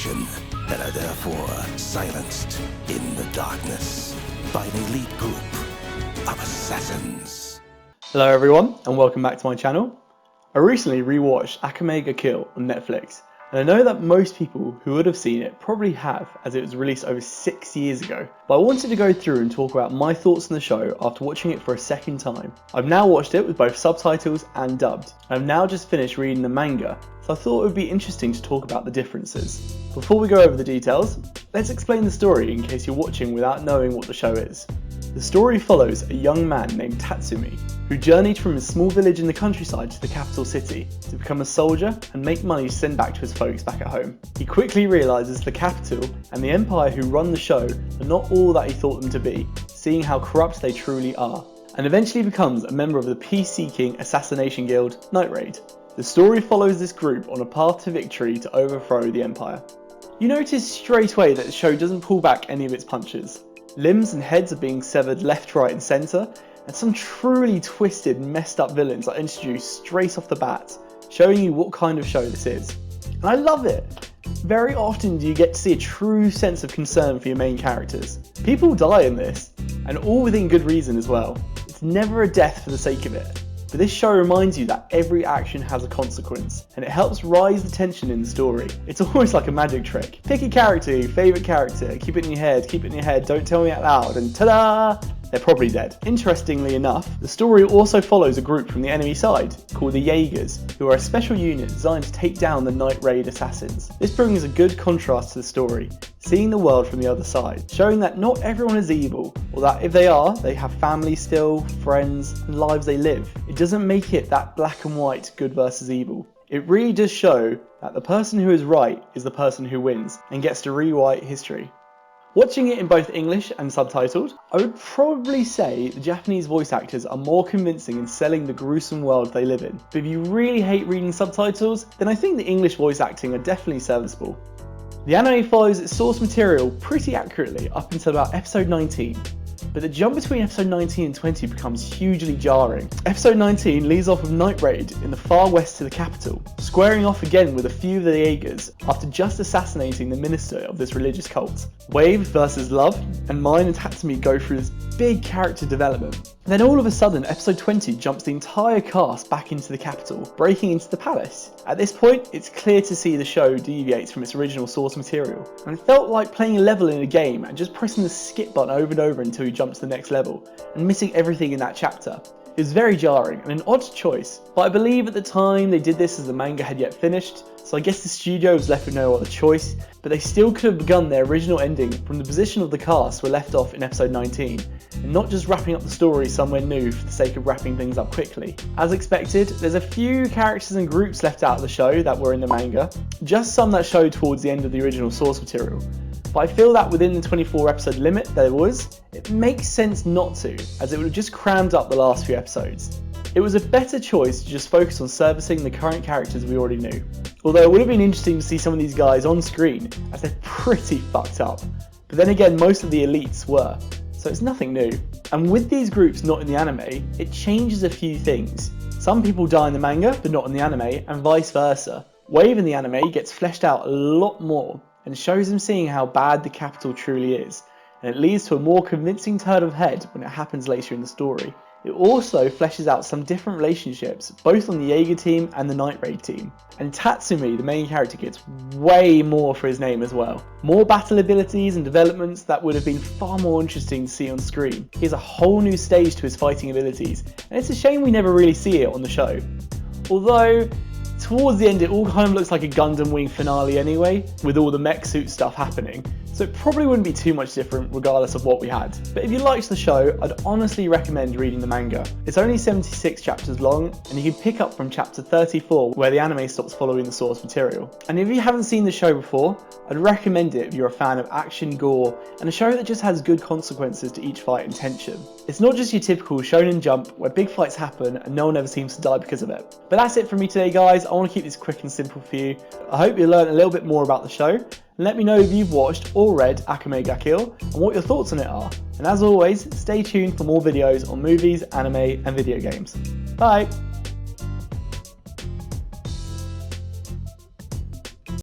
adaptation and are therefore silenced in the darkness by an elite group of assassins. Hello everyone, and welcome back to my channel. I recently rewatched Akame on Netflix, and I know that most people who would have seen it probably have, as it was released over 6 years ago. But I wanted to go through and talk about my thoughts on the show after watching it for a second time. I've now watched it with both subtitles and dubbed, and I've now just finished reading the manga, so I thought it would be interesting to talk about the differences. Before we go over the details, let's explain the story in case you're watching without knowing what the show is. The story follows a young man named Tatsumi, who journeyed from a small village in the countryside to the capital city to become a soldier and make money to send back to his folks back at home. He quickly realises the capital and the empire who run the show are not all that he thought them to be, seeing how corrupt they truly are, and eventually becomes a member of the peace-seeking assassination guild, Night Raid. The story follows this group on a path to victory to overthrow the empire. You notice straight away that the show doesn't pull back any of its punches. Limbs and heads are being severed left, right and centre, and some truly twisted, messed up villains are introduced straight off the bat, showing you what kind of show this is. And I love it! Very often do you get to see a true sense of concern for your main characters. People die in this, and all within good reason as well. It's never a death for the sake of it. But this show reminds you that every action has a consequence, and it helps rise the tension in the story. It's almost like a magic trick. Pick a character, your favourite character, keep it in your head, don't tell me out loud, and ta-da! They're probably dead. Interestingly enough, the story also follows a group from the enemy side, called the Jaegers, who are a special unit designed to take down the Night Raid assassins. This brings a good contrast to the story, seeing the world from the other side, showing that not everyone is evil, or that if they are, they have families still, friends, and lives they live. It doesn't make it that black and white good versus evil. It really does show that the person who is right is the person who wins, and gets to rewrite history. Watching it in both English and subtitled, I would probably say the Japanese voice actors are more convincing in selling the gruesome world they live in. But if you really hate reading subtitles, then I think the English voice acting are definitely serviceable. The anime follows its source material pretty accurately up until about episode 19. But the jump between episode 19 and 20 becomes hugely jarring. Episode 19 leads off with Night Raid in the far west to the capital, squaring off again with a few of the Jaegers after just assassinating the minister of this religious cult. Wave versus Love, and Mine and Tatsumi go through this big character development. Then all of a sudden, episode 20 jumps the entire cast back into the capital, breaking into the palace. At this point, it's clear to see the show deviates from its original source material, and it felt like playing a level in a game and just pressing the skip button over and over until you jump to the next level, and missing everything in that chapter. It was very jarring and an odd choice, but I believe at the time they did this as the manga had yet finished, so I guess the studio was left with no other choice, but they still could have begun their original ending from the position of the cast were left off in episode 19, and not just wrapping up the story somewhere new for the sake of wrapping things up quickly. As expected, there's a few characters and groups left out of the show that were in the manga, just some that showed towards the end of the original source material. But I feel that within the 24 episode limit there was, it makes sense not to, as it would have just crammed up the last few episodes. It was a better choice to just focus on servicing the current characters we already knew. Although it would have been interesting to see some of these guys on screen, as they're pretty fucked up. But then again, most of the elites were, so it's nothing new. And with these groups not in the anime, it changes a few things. Some people die in the manga, but not in the anime, and vice versa. Wave in the anime gets fleshed out a lot more, and shows him seeing how bad the capital truly is, and it leads to a more convincing turn of head when it happens later in the story. It also fleshes out some different relationships, both on the Jaeger team and the Night Raid team. And Tatsumi, the main character, gets way more for his name as well. More battle abilities and developments that would have been far more interesting to see on screen. He has a whole new stage to his fighting abilities, and it's a shame we never really see it on the show. Although, towards the end it all kind of looks like a Gundam Wing finale anyway, with all the mech suit stuff happening. So it probably wouldn't be too much different regardless of what we had. But if you liked the show, I'd honestly recommend reading the manga. It's only 76 chapters long, and you can pick up from chapter 34 where the anime stops following the source material. And if you haven't seen the show before, I'd recommend it if you're a fan of action, gore, and a show that just has good consequences to each fight and tension. It's not just your typical Shonen Jump where big fights happen and no one ever seems to die because of it. But that's it from me today guys, I want to keep this quick and simple for you. I hope you learned a little bit more about the show. And let me know if you've watched or read Akame ga Kill and what your thoughts on it are. And as always, stay tuned for more videos on movies, anime and video games. Bye!